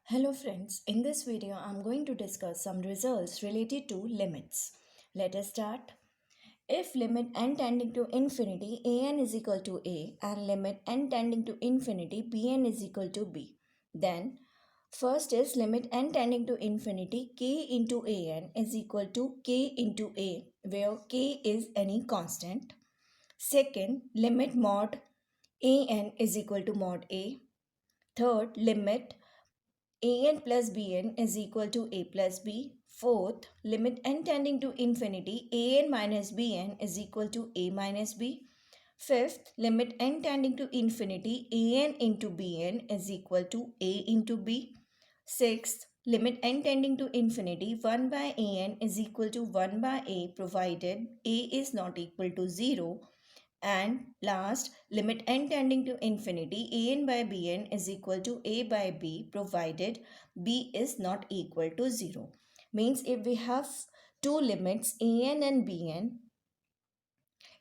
Hello friends, in this video I am going to discuss some results related to limits. Let us start. If limit n tending to infinity an is equal to a and limit n tending to infinity bn is equal to b, then first is limit n tending to infinity k into an is equal to k into a, where k is any constant. Second, limit mod an is equal to mod a. Third, limit an plus bn is equal to a plus b. Fourth, limit n tending to infinity an minus bn is equal to a minus b. Fifth, limit n tending to infinity an into bn is equal to a into b. Sixth, limit n tending to infinity 1 by an is equal to 1 by a provided a is not equal to 0. And last, limit n tending to infinity an by bn is equal to a by b provided b is not equal to 0. Means if we have two limits an and bn,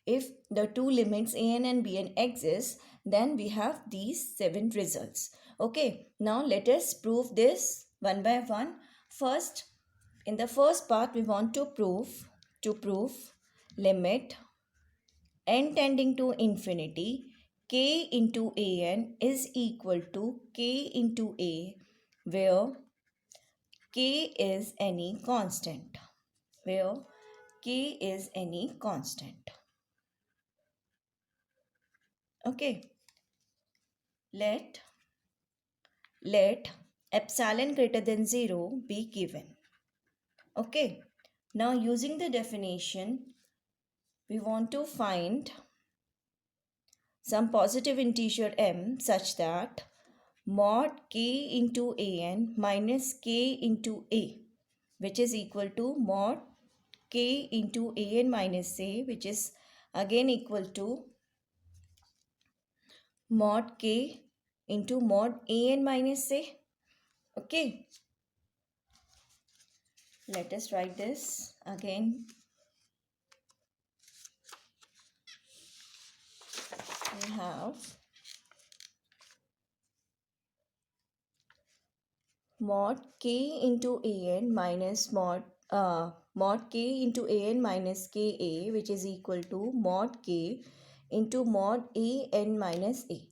if the two limits an and bn exist, then we have these 7 results. Okay, now let us prove this one by one. First, in the first part we want to prove limit n tending to infinity k into an is equal to k into a, where k is any constant, where k is any constant. Okay, let epsilon greater than 0 be given. Okay, now using the definition we want to find some positive integer m such that mod k into an minus k into a, which is equal to mod k into an minus a, which is again equal to mod k into mod an minus a. Okay, let us write this again. We have mod k into an minus mod k into an minus ka, which is equal to mod k into mod an minus a.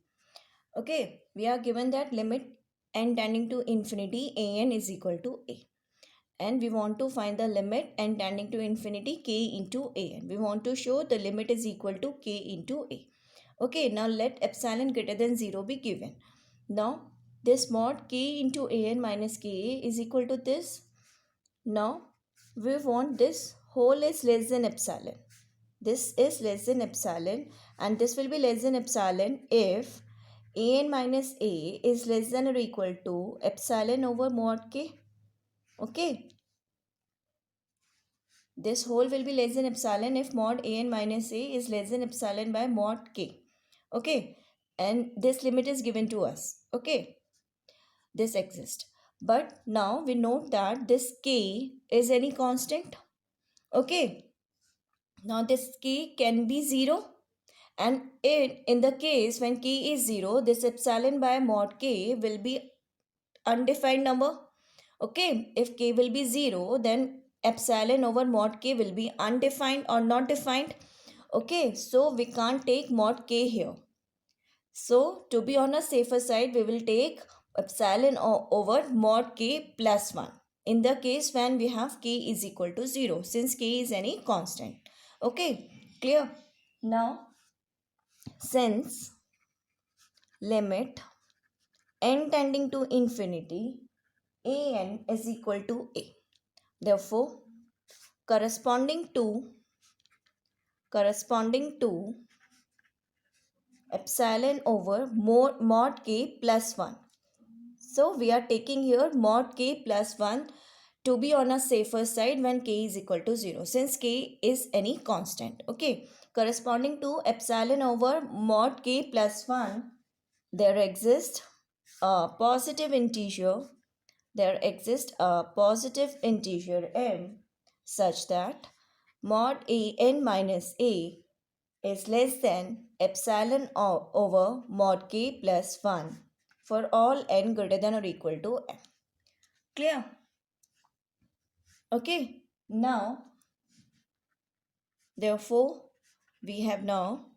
Okay, we are given that limit n tending to infinity an is equal to a, and we want to find the limit n tending to infinity k into an. We want to show the limit is equal to k into a. Okay, now let epsilon greater than 0 be given. Now this mod k into an minus ka is equal to this. Now we want this whole is less than epsilon. This is less than epsilon, and this will be less than epsilon if an minus a is less than or equal to epsilon over mod k. Okay, this whole will be less than epsilon if mod an minus a is less than epsilon by mod k. Okay, and this limit is given to us. Okay, this exists, but now we note that this k is any constant. Okay, now this k can be 0, and in the case when k is 0, this epsilon by mod k will be undefined number. Okay, if k will be 0, then epsilon over mod k will be undefined or not defined. Okay, so we can't take mod k here. So to be on a safer side, we will take epsilon over mod k plus 1 in the case when we have k is equal to 0, since k is any constant. Okay, clear? Now, since limit n tending to infinity an is equal to a, therefore corresponding to epsilon over mod k plus 1. So we are taking here mod k plus 1 to be on a safer side when k is equal to 0, since k is any constant. Okay, corresponding to epsilon over mod k plus 1, there exists a positive integer. There exists a positive integer m such that mod an minus a is less than epsilon over mod k plus 1 for all n greater than or equal to m. Clear? Okay. Now, therefore, we have now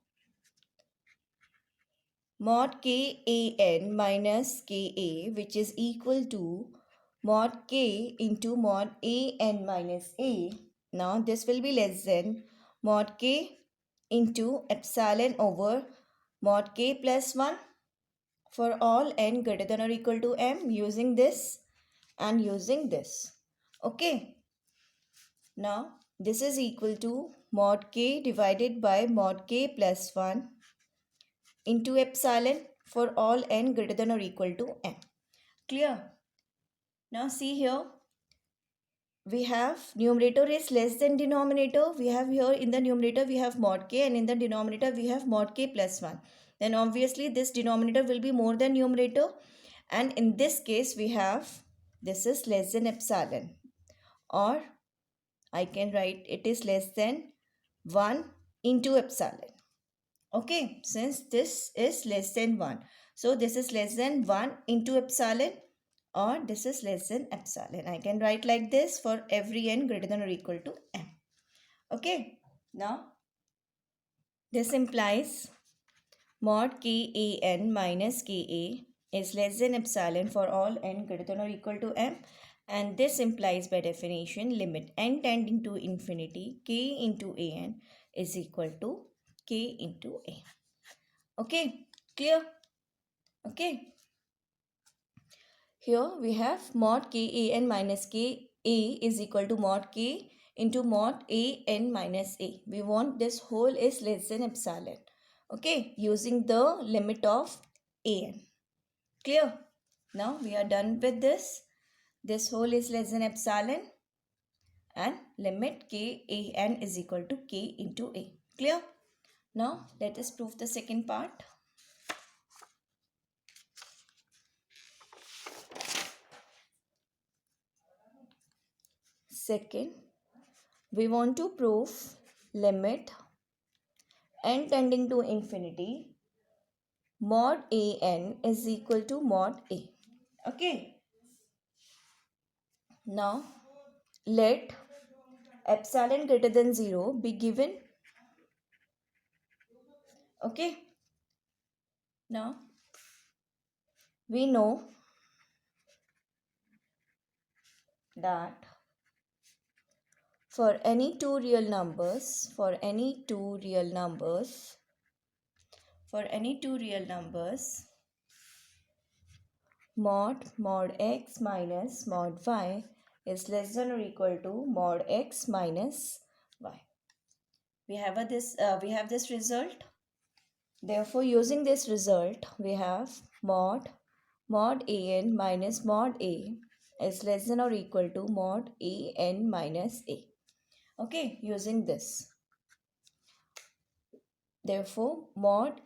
mod Kan minus Ka, which is equal to mod K into mod An minus A. Now this will be less than mod K into epsilon over mod K plus 1 for all n greater than or equal to m, using this and using this. Okay. Now this is equal to mod K divided by mod K plus 1 into epsilon for all n greater than or equal to m. Clear? Now see here, we have numerator is less than denominator. We have here in the numerator we have mod k, and in the denominator we have mod k plus 1. Then obviously this denominator will be more than numerator, and in this case we have this is less than epsilon, or I can write it is less than 1 into epsilon. Okay, since this is less than 1, so this is less than 1 into epsilon, or this is less than epsilon. I can write like this for every n greater than or equal to m. Okay, now this implies mod Kan minus Ka is less than epsilon for all n greater than or equal to m, and this implies by definition limit n tending to infinity k into an is equal to k into a. Okay, clear? Okay. Here we have mod Kan minus Ka is equal to mod K into mod An minus A. We want this whole is less than epsilon. Okay, using the limit of An. Clear? Now we are done with this. This whole is less than epsilon, and limit Kan is equal to K into A. Clear? Now let us prove the second part. Second, we want to prove limit n tending to infinity mod An is equal to mod A. Okay. Now let epsilon greater than 0 be given. Okay. Now we know that for any two real numbers, mod x minus mod y is less than or equal to mod x minus y. We have this result. Therefore, using this result, we have mod an minus mod a is less than or equal to mod an minus a. Okay, using this. Therefore, mod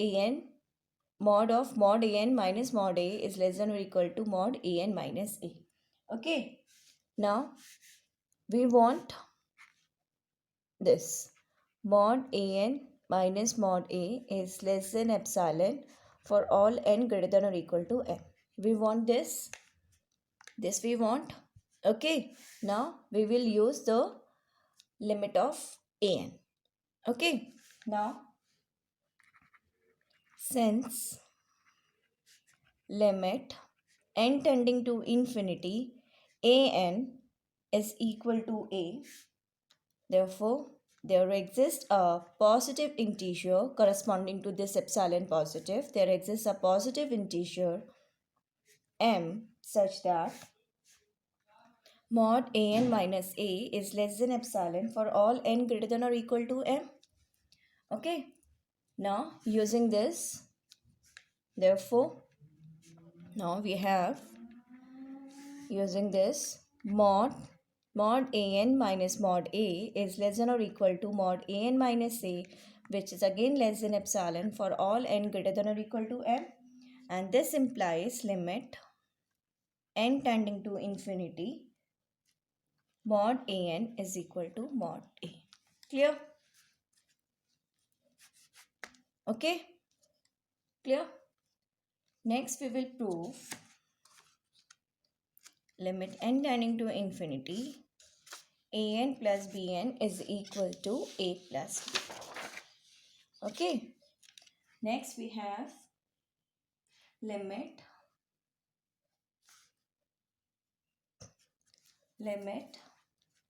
of mod an minus mod a is less than or equal to mod an minus a. Okay, now we want this mod an minus mod a is less than epsilon for all n greater than or equal to m. We want this we want. Okay, now we will use the limit of an. Okay, now since limit n tending to infinity an is equal to a, therefore there exists a positive integer corresponding to this epsilon positive. There exists a positive integer m such that mod an minus a is less than epsilon for all n greater than or equal to m. Okay, now using this, therefore now we have using this mod an minus mod a is less than or equal to mod an minus a, which is again less than epsilon for all n greater than or equal to m, and this implies limit n tending to infinity mod an is equal to mod a. Clear? Okay, clear? Next we will prove limit n tending to infinity, an plus bn is equal to a plus b. Okay. Next we have limit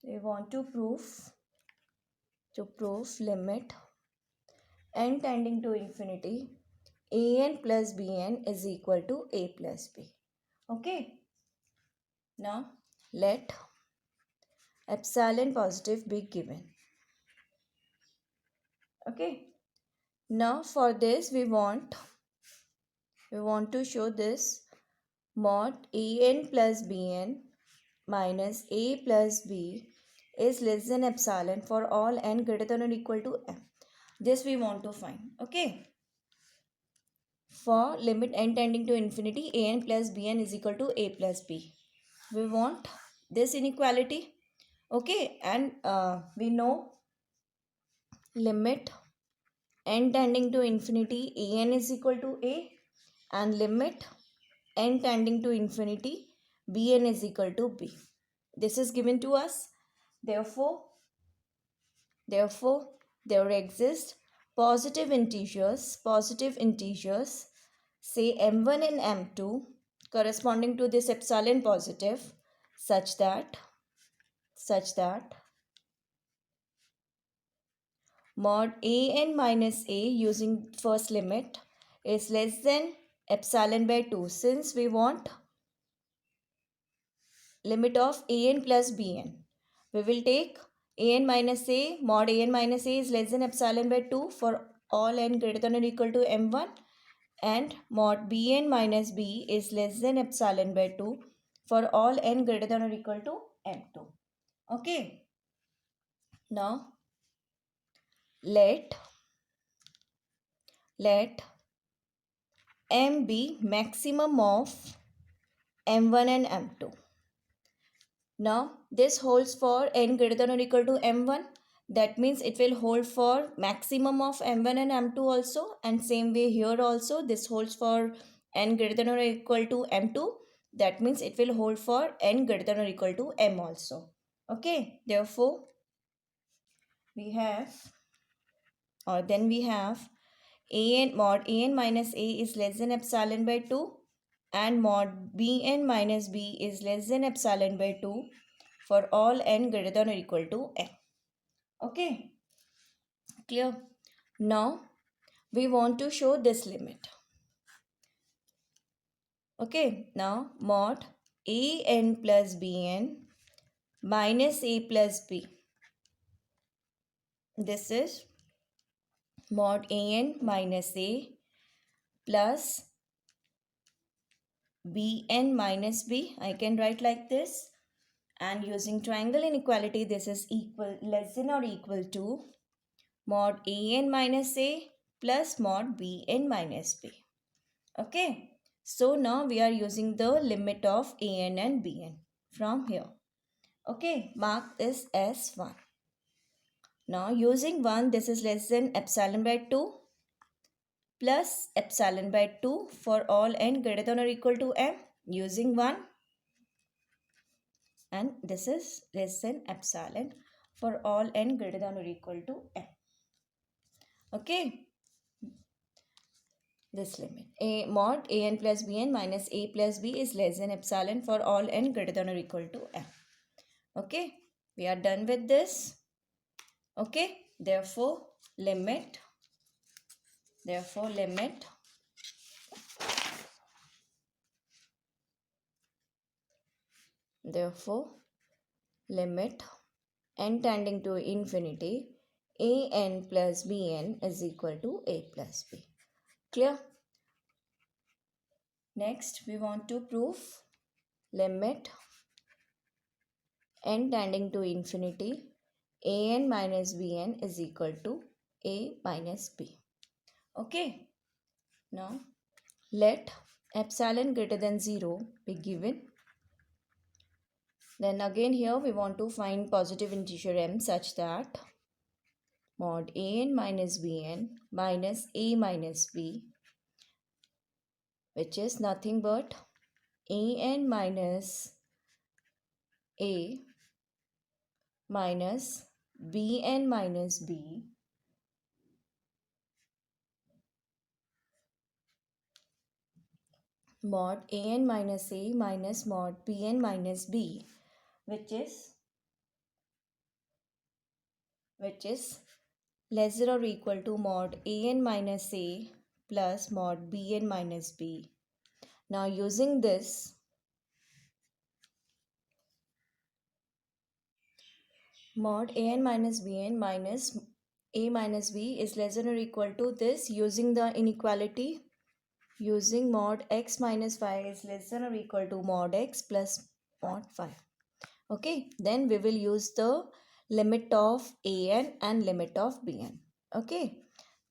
we want to prove limit n tending to infinity, an plus bn is equal to a plus b. Okay. Now let epsilon positive be given. Okay. Now for this we want to show this mod an plus bn minus a plus b is less than epsilon for all n greater than or equal to m. This we want to find. Okay. For limit n tending to infinity, an plus bn is equal to a plus b. We want this inequality. Okay. And we know limit n tending to infinity, an is equal to a, and limit n tending to infinity, bn is equal to b. This is given to us. Therefore, there exist positive integers, say m1 and m2, corresponding to this epsilon positive, such that mod an minus a using first limit is less than epsilon by 2, since we want limit of an plus bn. We will take an minus a, mod an minus a is less than epsilon by 2 for all n greater than or equal to m1, and mod bn minus b is less than epsilon by 2 for all n greater than or equal to m2. Okay. Now let m be maximum of m1 and m2. Now this holds for n greater than or equal to m1. That means it will hold for maximum of m1 and m2 also, and same way here also this holds for n greater than or equal to m2. That means it will hold for n greater than or equal to m also. Okay. Therefore we have an mod an minus a is less than epsilon by 2, and mod bn minus b is less than epsilon by 2 for all n greater than or equal to n. Okay. Clear? Now we want to show this limit. Okay. Now mod an plus bn minus a plus b. This is mod an minus a plus bn minus b. I can write like this. And using triangle inequality, this is less than or equal to mod an minus a plus mod bn minus b. Okay. So now we are using the limit of an and bn from here. Okay. Mark this as 1. Now using 1, this is less than epsilon by 2 plus epsilon by 2 for all n greater than or equal to m, using 1, and this is less than epsilon for all n greater than or equal to m. Okay. This limit a mod an plus bn minus a plus b is less than epsilon for all n greater than or equal to m. Okay. We are done with this. Okay. Therefore limit n tending to infinity, an plus bn is equal to a plus b. Clear? Next we want to prove limit n tending to infinity, an minus bn is equal to a minus b. Okay. Now let epsilon greater than 0 be given. Then again here we want to find positive integer m such that mod an minus bn minus a minus b, which is nothing but an minus A minus Bn minus B mod An minus A minus mod Bn minus B, which is less than or equal to mod An minus A plus mod Bn minus B. Now using this, mod An minus Bn minus A minus B is less than or equal to this, using the inequality, using mod x minus y is less than or equal to mod x plus mod y. Okay, then we will use the limit of An and limit of Bn. Okay,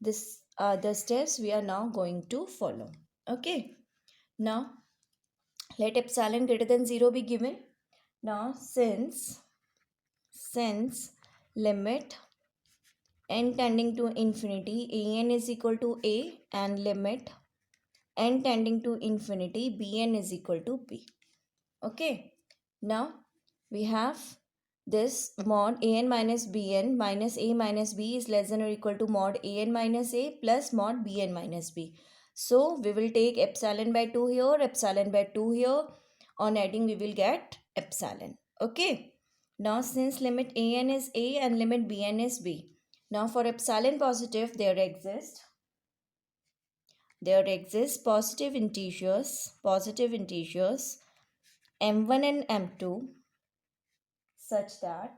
this are the steps we are now going to follow. Okay, now let epsilon greater than 0 be given. Now since limit n tending to infinity An is equal to A and limit n tending to infinity Bn is equal to B. Okay, now we have this mod An minus Bn minus A minus B is less than or equal to mod An minus A plus mod Bn minus B. So we will take epsilon by 2 here, epsilon by 2 here. On adding we will get epsilon. Okay. Now since limit An is A and limit Bn is B. Now for epsilon positive there exist positive integers m1 and m2 such that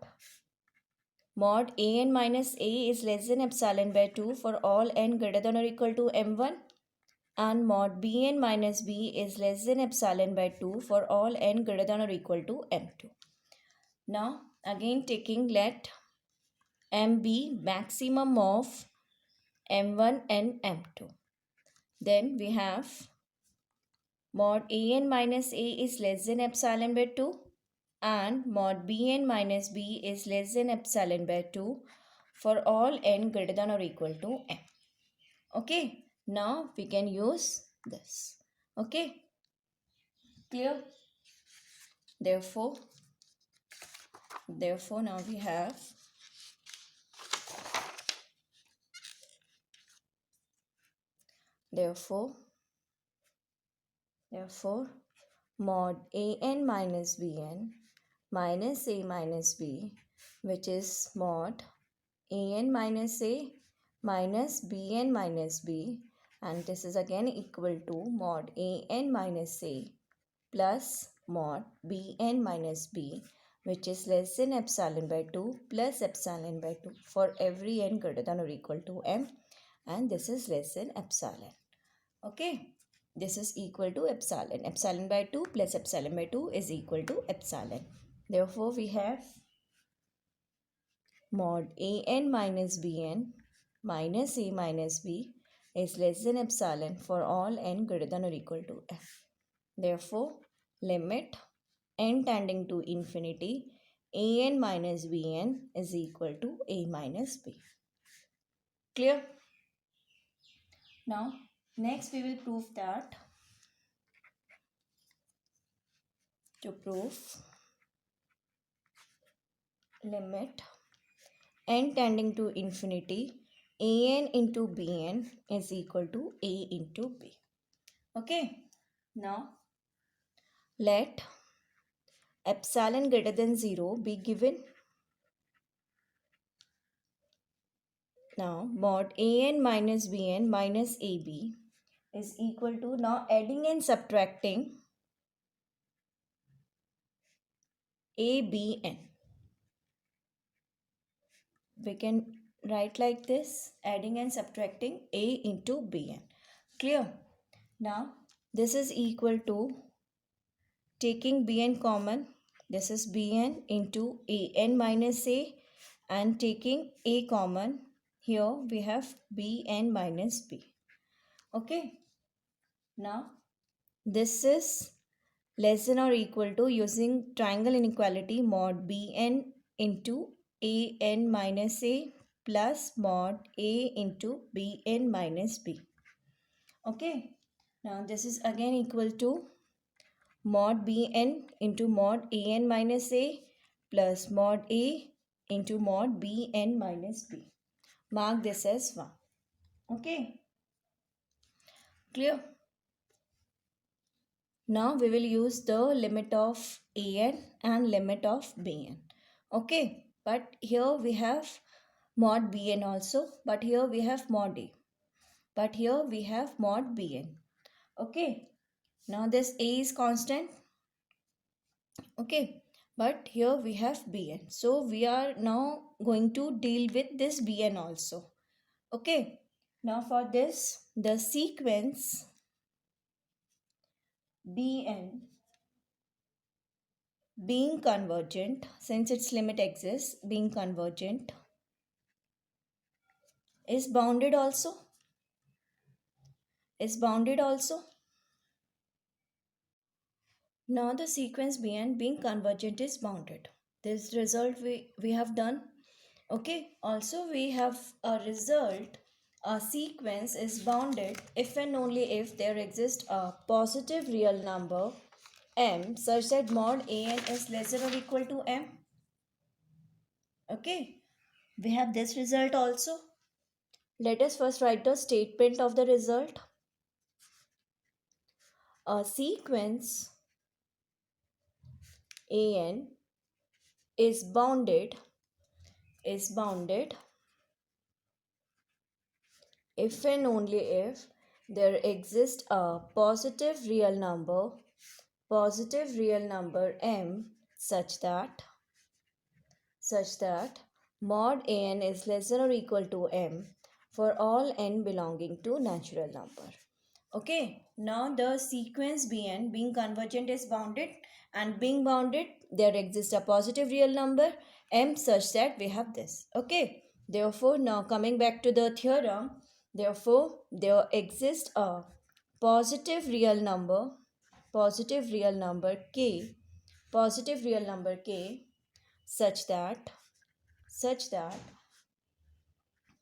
mod An minus A is less than epsilon by 2 for all n greater than or equal to m1, and mod Bn minus B is less than epsilon by 2 for all n greater than or equal to m2. Now again taking, let m be maximum of m1 and m2. Then we have mod An minus A is less than epsilon by 2 and mod Bn minus B is less than epsilon by 2 for all n greater than or equal to m. Okay, now we can use this. Okay, clear? Therefore now we have mod An minus Bn minus A minus B, which is mod An minus A minus Bn minus B, and this is again equal to mod An minus A plus mod Bn minus B, which is less than epsilon by 2 plus epsilon by 2 for every n greater than or equal to m, and this is less than epsilon. Okay, this is equal to epsilon. Epsilon by 2 plus epsilon by 2 is equal to epsilon. Therefore, we have mod An minus Bn minus A minus B is less than epsilon for all n greater than or equal to f. Therefore, limit n tending to infinity An minus Bn is equal to A minus B. Clear? Now, next we will prove that to prove limit n tending to infinity An into Bn is equal to A into B. Okay, now let epsilon greater than 0 be given. Now mod An minus Bn minus AB is equal to, now adding and subtracting ABN. We can write like this, adding and subtracting A into Bn. Clear? Now this is equal to, taking Bn common, this is Bn into An minus A, and taking A common, here we have Bn minus B. Okay, now this is less than or equal to, using triangle inequality, mod Bn into An minus A plus mod A into Bn minus B. Okay, now this is again equal to mod bn into mod an minus a plus mod a into mod bn minus b. Mark this as 1. Okay, clear? Now we will use the limit of an and limit of bn. Okay, but here we have mod bn also, but here we have mod a, but here we have mod bn. Okay, now this a is constant. Okay, but here we have bn, so we are now going to deal with this bn also. Okay, now for this, the sequence bn being convergent, since its limit exists, being convergent is bounded also, is bounded also. Now the sequence bn being convergent is bounded. This result we have done. Okay, also we have a result, a sequence is bounded if and only if there exists a positive real number m such that mod an is less than or equal to m. Okay, we have this result also. Let us first write the statement of the result. A sequence an is bounded if and only if there exists a positive real number m such that mod an is less than or equal to m for all n belonging to natural number. Okay, now the sequence bn being convergent is bounded, and being bounded there exists a positive real number m such that we have this. Okay, therefore now coming back to the theorem, therefore there exists a positive real number k, such that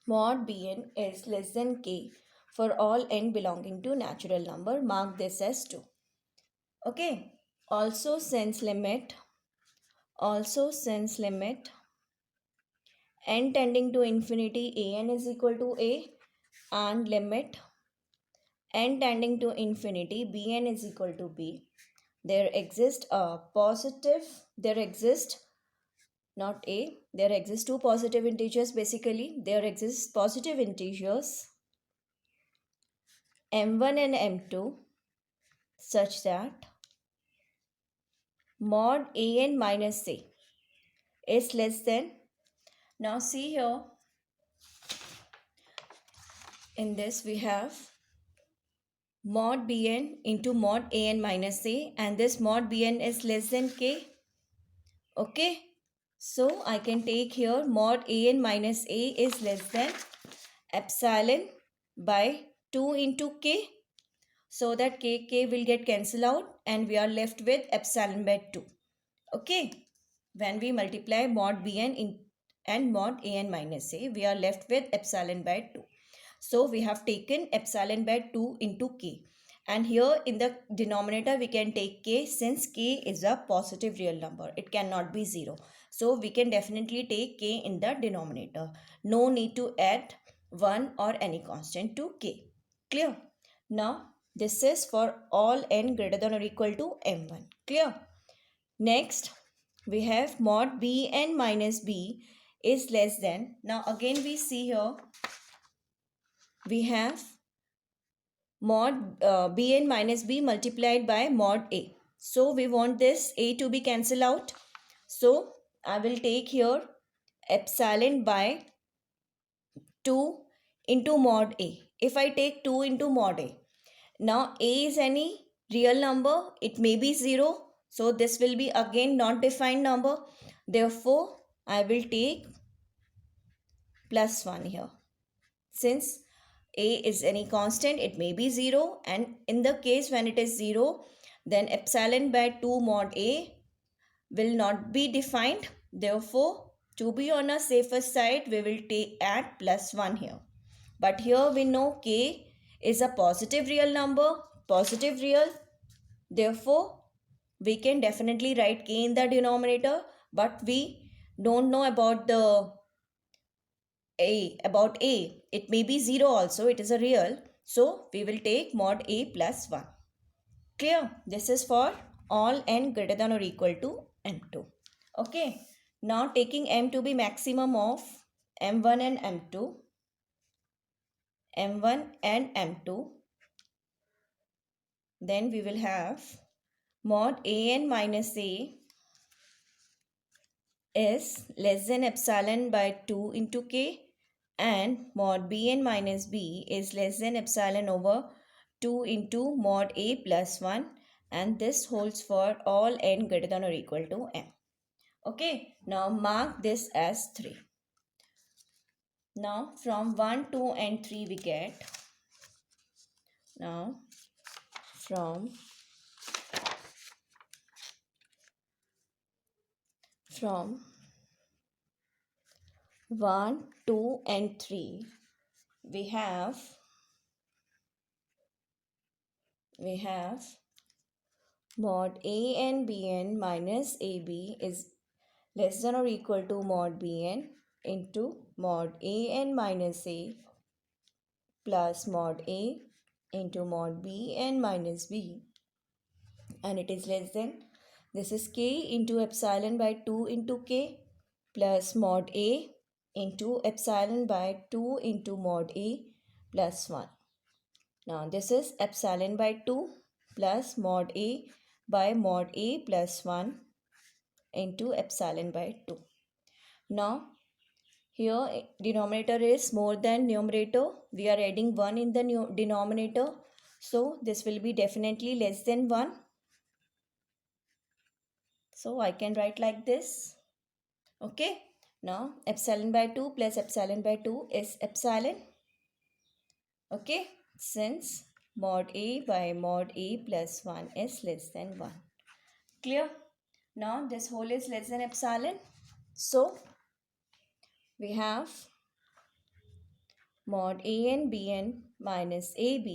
mod bn is less than k for all n belonging to natural number. Mark this as 2. Okay, also since limit n tending to infinity an is equal to a and limit n tending to infinity bn is equal to b, there exists a positive, there exist not a, there exist two positive integers. Basically there exist positive integers m1 and m2 such that mod an minus a is less than. Now see here, in this we have mod bn into mod an minus a, and this mod bn is less than k. Okay, so I can take here mod an minus a is less than epsilon by 2 into k, so that k will get cancelled out and we are left with epsilon by 2. Okay, when we multiply mod bn and mod an minus a, we are left with epsilon by 2. So we have taken epsilon by 2 into k, and here in the denominator we can take k, since k is a positive real number, it cannot be 0, so we can definitely take k in the denominator. No need to add 1 or any constant to k. Clear? Now this is for all n greater than or equal to m1. Clear? Next we have mod bn minus b is less than. Now again we see here we have mod bn minus b multiplied by mod a. So we want this a to be cancelled out. So I will take here epsilon by 2 into mod a. If I take 2 into mod a, now a is any real number, it may be 0. So this will be again not defined number. Therefore I will take plus 1 here. Since a is any constant, it may be 0, and in the case when it is 0, then epsilon by 2 mod a will not be defined. Therefore to be on a safer side, we will add plus 1 here. But here we know k is a positive real number, positive real. Therefore we can definitely write k in the denominator, but we don't know about the a. It may be 0 also, it is a real. So we will take mod a plus 1. Clear? This is for all n greater than or equal to m2. Okay. Now taking m to be maximum of m1 and m2, m1 and m2, then we will have mod an minus a is less than epsilon by 2 into k, and mod bn minus b is less than epsilon over 2 into mod a plus 1, and this holds for all n greater than or equal to m. Okay, now mark this as 3. Now from 1, 2 and 3 we get, now from 1, 2 and 3 we have mod an bn minus ab is less than or equal to mod bn into mod an minus a plus mod a into mod bn minus b, and it is less than, this is k into epsilon by 2 into k plus mod a into epsilon by 2 into mod a plus 1. Now this is epsilon by 2 plus mod a by mod a plus 1 into epsilon by 2. Now here denominator is more than numerator. We are adding 1 in the denominator. So this will be definitely less than 1. So I can write like this. Okay. Now epsilon by 2 plus epsilon by 2 is epsilon. Okay. Since mod a by mod a plus 1 is less than 1. Clear? Now this whole is less than epsilon. So we have mod an bn minus ab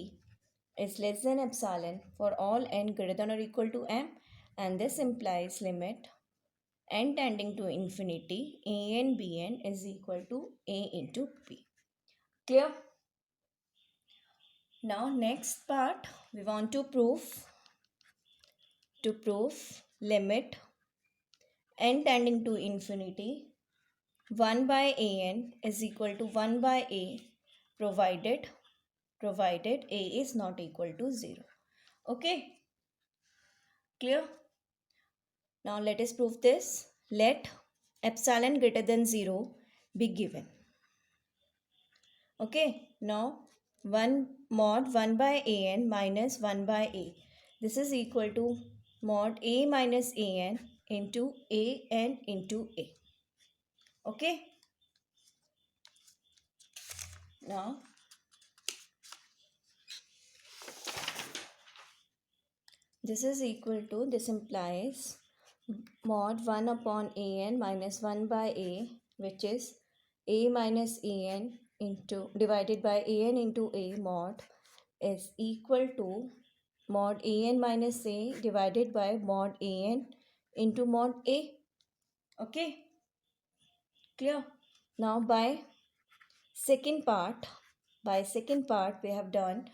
is less than epsilon for all n greater than or equal to m, and this implies limit n tending to infinity an bn is equal to a into b. Clear? Now next part we want to prove limit n tending to infinity 1 by an is equal to 1 by a provided a is not equal to 0. Okay, clear? Now let us prove this. Let epsilon greater than 0 be given. Okay, now 1 mod 1 by an minus 1 by a, this is equal to mod a minus an into a n into a. Okay, now this is equal to, this implies mod 1 upon an minus 1 by a, which is a minus an into divided by an into a mod, is equal to mod an minus a divided by mod an into mod a. Okay, clear? Now by second part we have done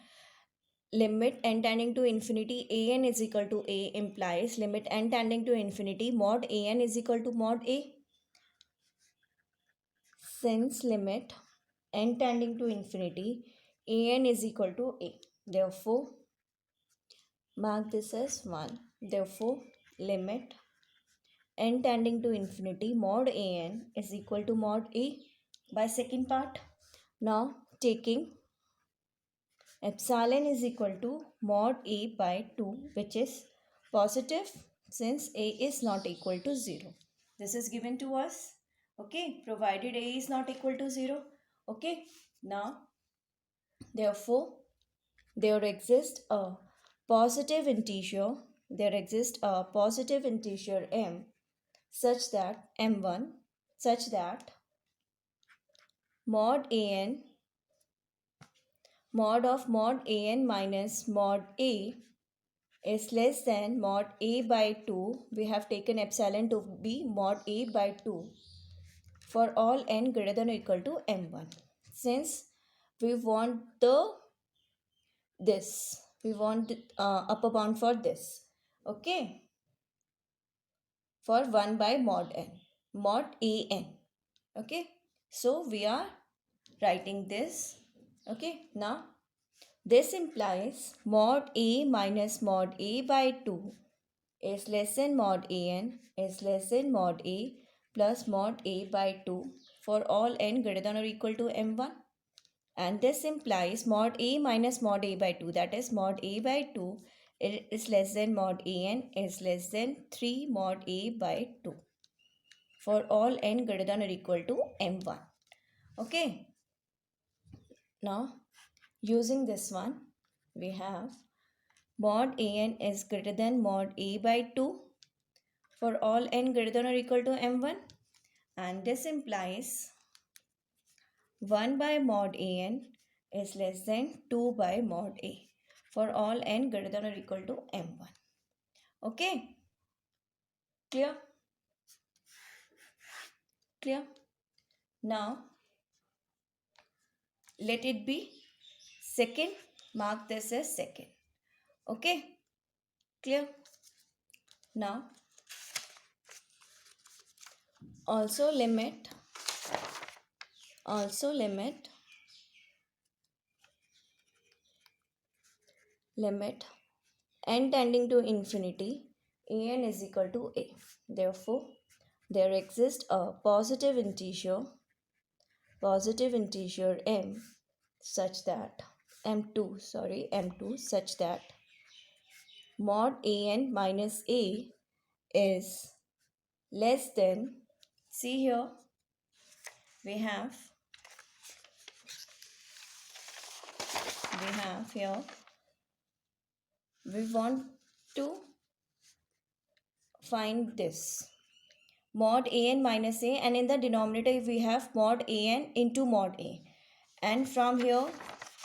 limit n tending to infinity an is equal to a implies limit n tending to infinity mod an is equal to mod a. Since limit n tending to infinity an is equal to a, therefore mark this as 1. Therefore limit n tending to infinity mod an is equal to mod a by second part. Now taking epsilon is equal to mod a by 2, which is positive since a is not equal to 0. This is given to us. Okay, provided a is not equal to 0. Okay, now therefore there exists a positive integer m such that m1 such that mod an mod of mod an minus mod a is less than mod a by 2. We have taken epsilon to be mod a by 2 for all n greater than or equal to m1. Since we want we want upper bound for this. Okay, for 1 by mod n, mod an. Okay, so we are writing this. Okay, now this implies mod a minus mod a by 2 is less than mod an is less than mod a plus mod a by 2 for all n greater than or equal to m1. And this implies mod a minus mod a by 2, that is mod a by 2 is less than mod an is less than 3 mod a by 2 for all n greater than or equal to m1. Okay, now using this one, we have mod an is greater than mod a by 2 for all n greater than or equal to m1, and this implies 1 by mod an is less than 2 by mod a for all n greater than or equal to m1. Okay, clear? Clear? Now let it be second, mark this as second. Okay, clear? Now also limit n tending to infinity an is equal to a. Therefore there exists a positive integer m such that m2 such that mod an minus a is less than, see here, we have here, we want to find this mod an minus a, and in the denominator we have mod an into mod a, and from here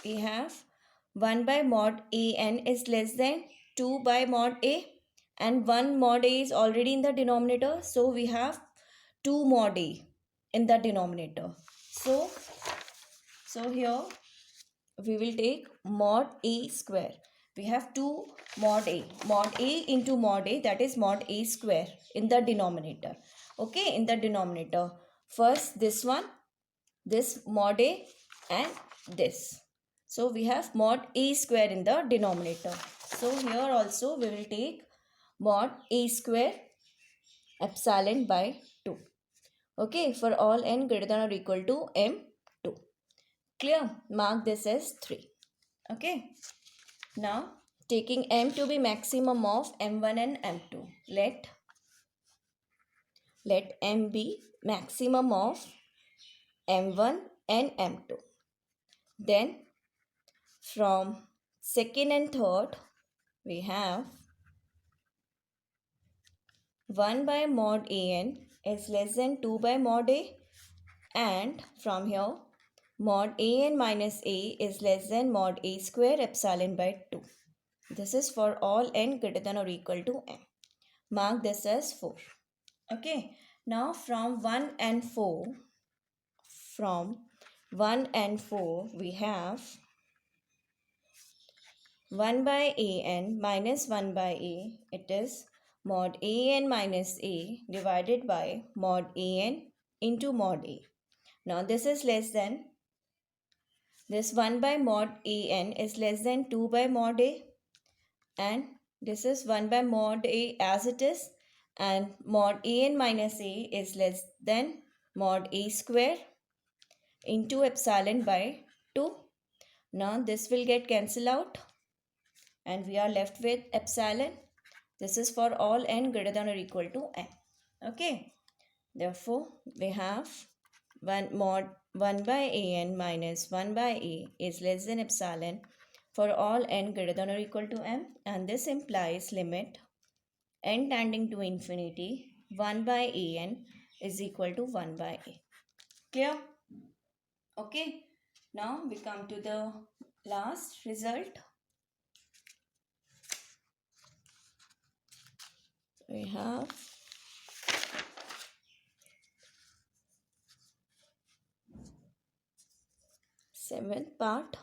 we have 1 by mod an is less than 2 by mod a, and 1 mod a is already in the denominator, so we have 2 mod a in the denominator. So here we will take mod a square. We have 2 mod a into mod a, that is mod a square in the denominator. Okay, in the denominator first this one, this mod a and this, so we have mod a square in the denominator. So here also we will take mod a square epsilon by 2. Okay, for all n greater than or equal to m2. Clear? Mark this as 3. Okay, now taking m to be maximum of m1 and m2, let m be maximum of m1 and m2. Then from second and third we have 1 by mod an is less than 2 by mod a, and from here mod an minus a is less than mod a square epsilon by 2. This is for all n greater than or equal to m. Mark this as 4. Okay, now from 1 and 4 we have 1 by an minus 1 by a, it is mod an minus a divided by mod an into mod a. Now this is less than, this 1 by mod an is less than 2 by mod a, and this is 1 by mod a as it is, and mod an minus a is less than mod a square into epsilon by 2. Now this will get cancelled out and we are left with epsilon. This is for all n greater than or equal to m. Okay, therefore we have 1 by an minus 1 by a is less than epsilon for all n greater than or equal to m, and this implies limit n tending to infinity 1 by an is equal to 1 by a. Clear? Okay, now we come to the last result. we have seventh part.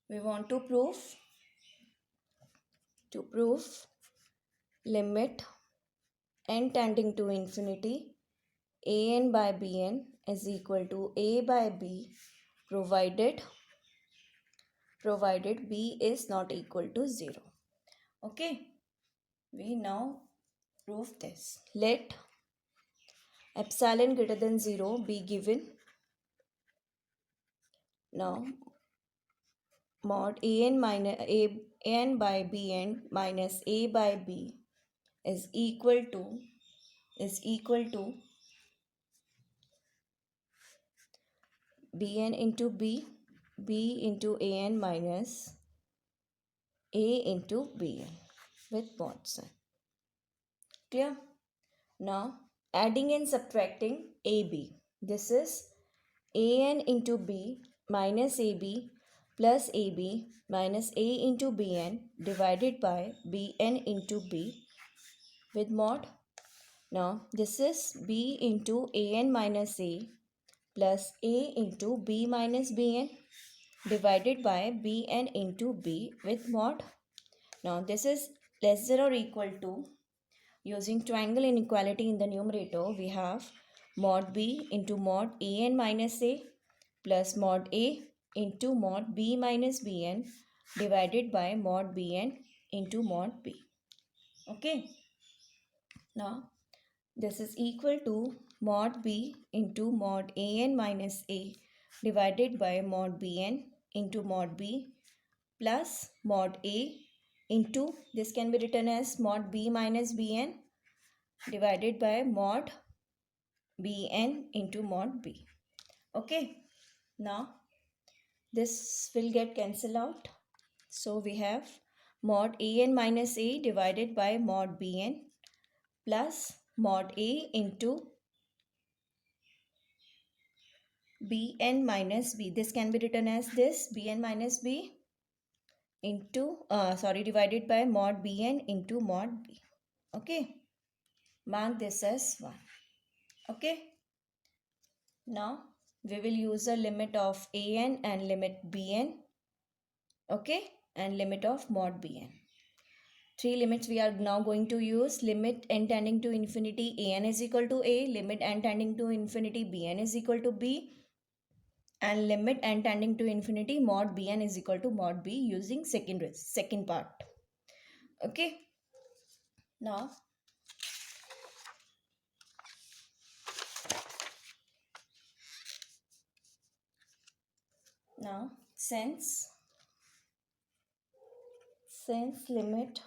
We want to prove limit n tending to infinity an by bn is equal to a by b provided b is not equal to 0. Okay, we now prove this. Let epsilon greater than 0 be given. Now mod an by bn minus a by b is equal to bn into b into an minus a into bn with mod sign. Clear? Now adding and subtracting ab. This is an into b minus ab plus ab minus a into bn divided by bn into b with mod. Now this is b into an minus a plus a into b minus bn divided by bn into b with mod. Now this is less than or equal to, using triangle inequality in the numerator, we have mod b into mod an minus a plus mod a into mod b minus bn divided by mod bn into mod b. Okay. Now this is equal to mod b into mod an minus a divided by mod bn into mod b plus mod a into, this can be written as mod b minus bn divided by mod bn into mod b. Okay, now this will get cancelled out. So we have mod an minus a divided by mod bn plus mod a into bn minus b. This can be written as this, bn minus b into divided by mod bn into mod b. Okay, mark this as 1. Okay, now we will use a limit of an and limit bn. Okay, and limit of mod bn. 3 limits we are now going to use. Limit n tending to infinity an is equal to a, limit n tending to infinity bn is equal to b, and limit n tending to infinity mod bn is equal to mod b, using second part. Okay, now since limit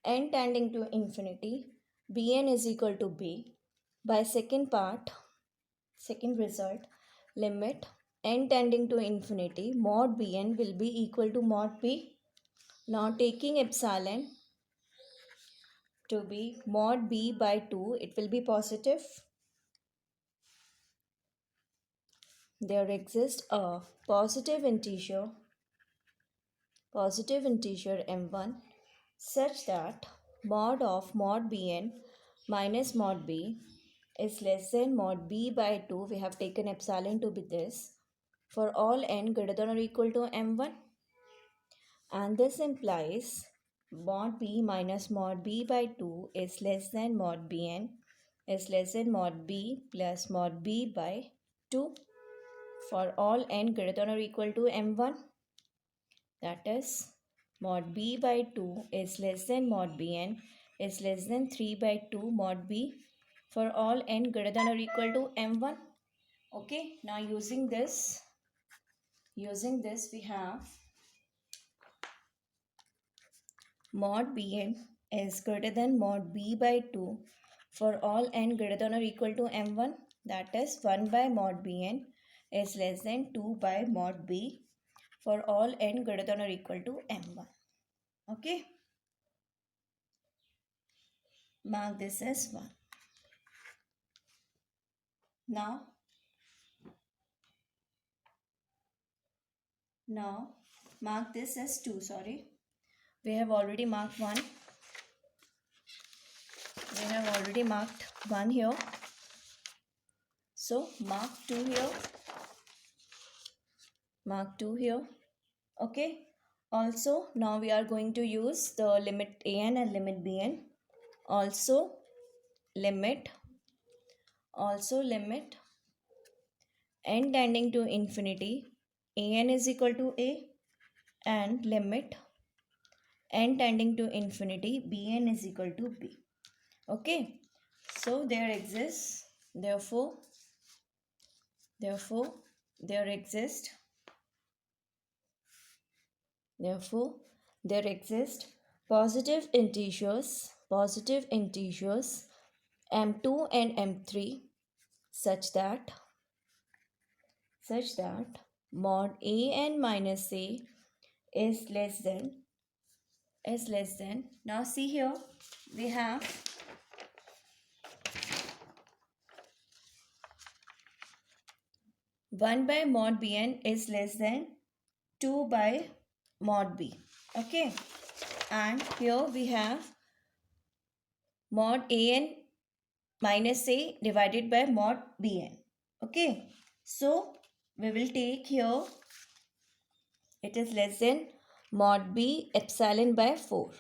n tending to infinity bn is equal to b, by second result, limit n tending to infinity mod bn will be equal to mod b. Now taking epsilon to be mod b by 2, it will be positive. There exists a positive integer m1 such that mod of mod bn minus mod b is less than mod b by 2. We have taken epsilon to be this for all n greater than or equal to m1, and this implies mod b minus mod b by 2 is less than mod bn is less than mod b plus mod b by 2 for all n greater than or equal to m1. That is, mod b by 2 is less than mod bn is less than 3 by 2 mod b for all n greater than or equal to m1. Okay, now using this we have mod bn is greater than mod b by 2 for all n greater than or equal to m1. That is, 1 by mod bn is less than 2 by mod b for all n greater than or equal to m1. Okay, mark this as 1. Now mark this as 2, We have already marked one. We have already marked one here. So mark 2 here. Mark 2 here. Okay. Also, now we are going to use the limit an and limit bn. Also limit n tending to infinity an is equal to a, and limit n tending to infinity bn is equal to b. Okay, so there exists, therefore there exist positive integers m2 and m3 such that mod an minus a is less than. Now see here, we have 1 by mod bn is less than 2 by mod b. Okay, and here we have mod an minus a divided by mod bn. Okay, so we will take here, it is less than mod b epsilon by 4.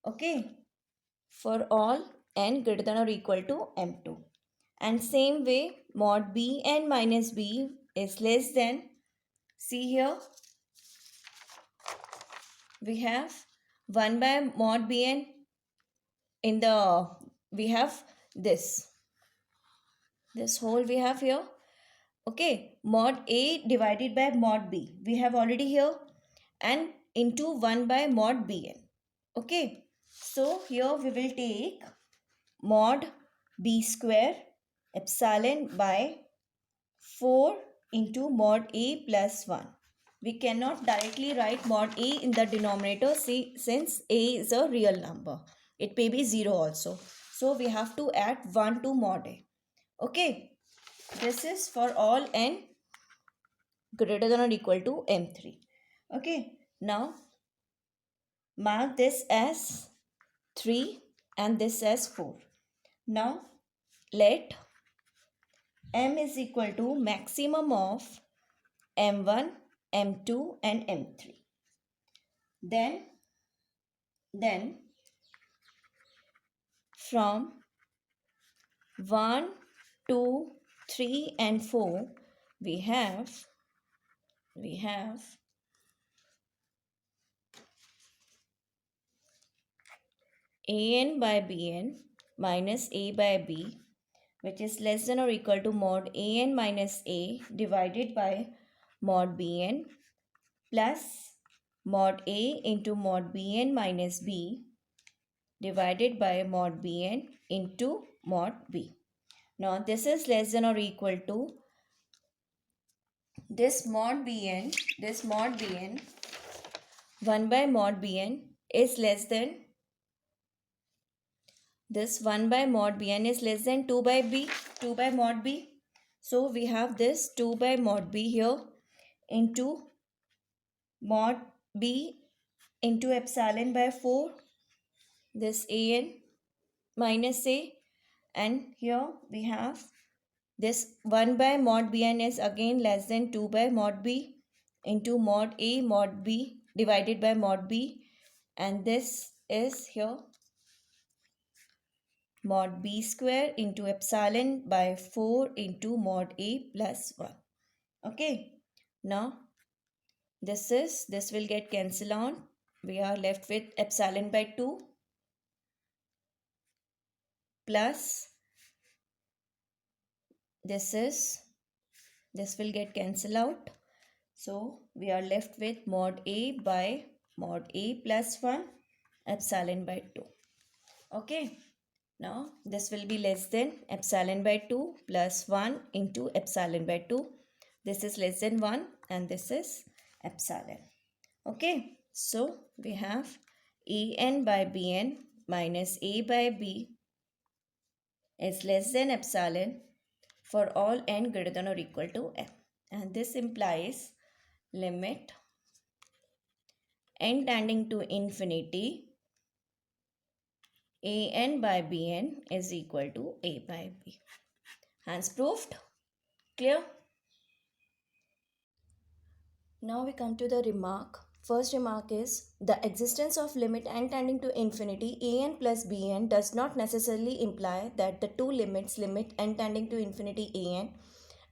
Okay, for all n greater than or equal to m2. And same way, mod bn minus b is less than, see here, we have 1 by mod bn in the, we have this whole we have here. Okay, mod a divided by mod b we have already here, and into 1 by mod bn. Okay, so here we will take mod b square epsilon by 4 into mod a plus 1. We cannot directly write mod a in the denominator, since a is a real number. It may be 0 also. So we have to add 1 to mod a. Okay, this is for all n greater than or equal to m3. Okay, now mark this as 3 and this as 4. Now let m is equal to maximum of m1, m2 and m3. Then from 1, 2, 3 and 4 we have an by bn minus a by b, which is less than or equal to mod an minus a divided by mod bn plus mod a into mod bn minus b divided by mod bn into mod b. Now this is less than or equal to this mod bn 1 by mod bn is less than, this 1 by mod bn is less than 2 by mod b. So we have this 2 by mod b here into mod b into epsilon by 4, this an minus a, and here we have this 1 by mod bn is again less than 2 by mod b into mod a mod b divided by mod b, and this is here mod b square into epsilon by 4 into mod a plus 1. Okay, now this will get cancelled on. We are left with epsilon by 2 plus this will get cancelled out. So we are left with mod a by mod a plus 1 epsilon by 2. Okay, now this will be less than epsilon by 2 plus 1 into epsilon by 2. This is less than 1 and this is epsilon. Okay, so we have an by bn minus a by b is less than epsilon for all n greater than or equal to m. And this implies limit n tending to infinity, an by bn is equal to a by b. Hence proved. Clear? Now we come to the remark. First remark is the existence of limit n tending to infinity an plus bn does not necessarily imply that the two limits limit n tending to infinity an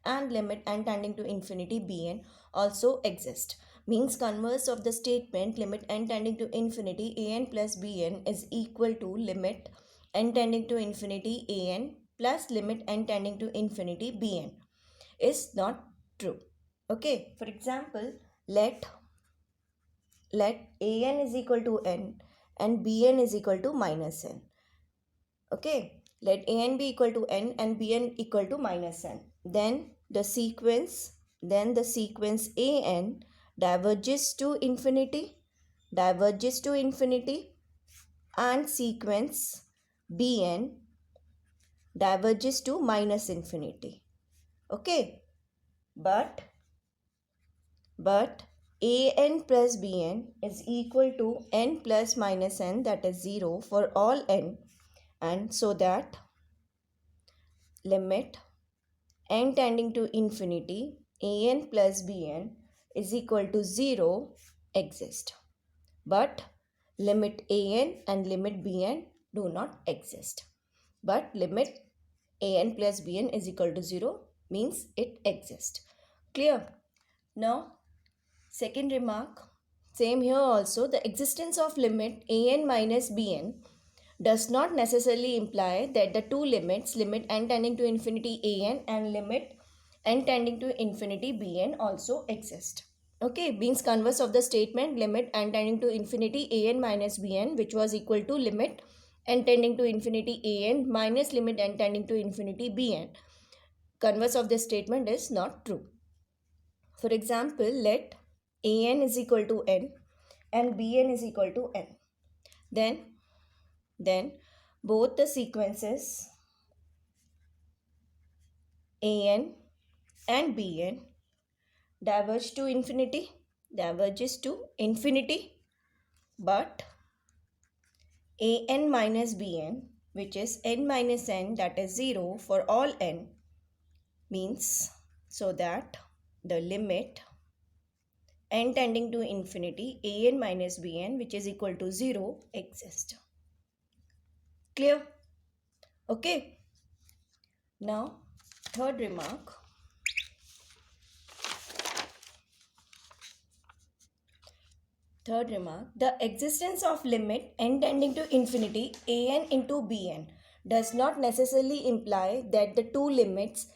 and limit n tending to infinity bn also exist. Means converse of the statement limit n tending to infinity an plus bn is equal to limit n tending to infinity an plus limit n tending to infinity bn is not true. Okay, for example, let an is equal to n and bn is equal to minus n. Okay, let an be equal to n and bn equal to minus n. Then the sequence an diverges to infinity, and sequence bn diverges to minus infinity. Okay, but an plus bn is equal to n plus minus n, that is 0 for all n, and so that limit n tending to infinity an plus bn is equal to 0 exist, but limit an and limit bn do not exist. But limit an plus bn is equal to 0 means it exists. Clear? Now second remark, same here also, the existence of limit an minus bn does not necessarily imply that the two limits, limit n tending to infinity an and limit n tending to infinity bn also exist. Okay, means converse of the statement limit n tending to infinity an minus bn, which was equal to limit n tending to infinity an minus limit n tending to infinity bn. Converse of this statement is not true. For example, let an is equal to n and bn is equal to n. Then both the sequences an and bn diverges to infinity, but an minus bn, which is n minus n, that is 0 for all n, means so that the limit n tending to infinity an minus bn, which is equal to 0, exists. Clear? Okay. Now third remark. The existence of limit n tending to infinity an into bn does not necessarily imply that the two limits,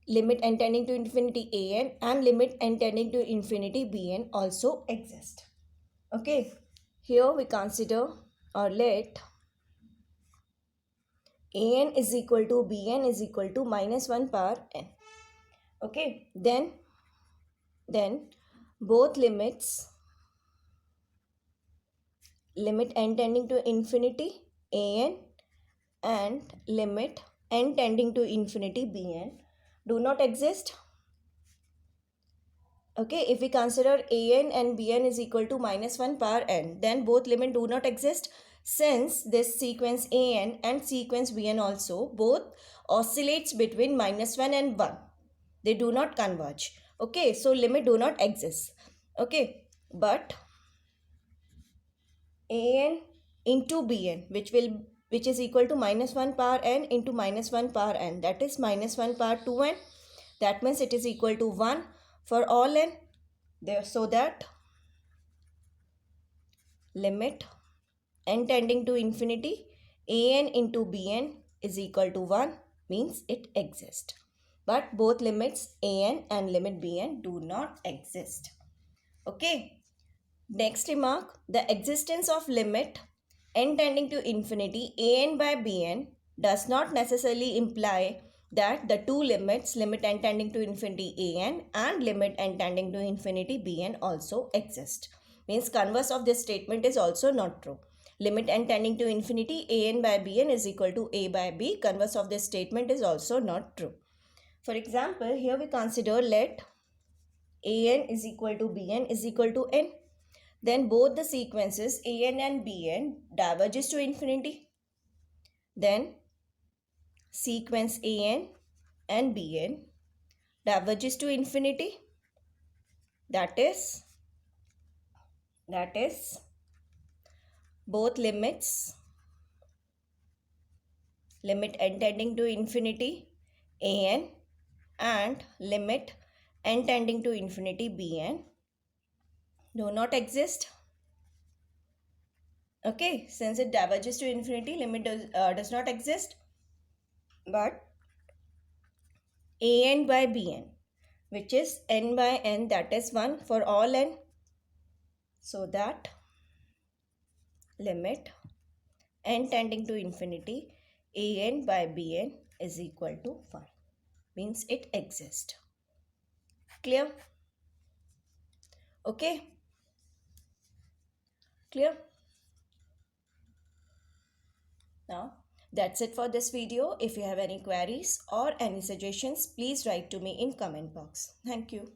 limit n tending to infinity an and limit n tending to infinity bn also exist. Okay, here we consider or let an is equal to bn is equal to minus 1 power n. Okay, then both limits, limit n tending to infinity an and limit n tending to infinity bn do not exist. Okay, if we consider an and bn is equal to minus 1 power n, then both limit do not exist, since this sequence an and sequence bn also both oscillates between minus 1 and 1. They do not converge. Okay, so limit do not exist. Okay, but an into bn, which is equal to minus 1 power n into minus 1 power n, that is minus 1 power 2n. That means it is equal to 1 for all n. There, so that limit n tending to infinity an into bn is equal to 1 means it exists. But both limits an and limit bn do not exist. Okay. Next remark, the existence of limit n tending to infinity an by bn does not necessarily imply that the two limits, limit n tending to infinity an and limit n tending to infinity bn also exist. Means converse of this statement is also not true. Limit n tending to infinity an by bn is equal to a by b. Converse of this statement is also not true. For example, here we consider let an is equal to bn is equal to n. then both the sequences an and bn diverges to infinity. Then sequence an and bn diverges to infinity. That is both limit n tending to infinity an and limit n tending to infinity bn do not exist. Okay, since it diverges to infinity, limit does not exist. But an by bn, which is n by n, that is 1 for all n. So that limit n tending to infinity an by bn is equal to 1. Means it exists. Clear? Okay. Clear? Now, that's it for this video. If you have any queries or any suggestions, please write to me in comment box. Thank you.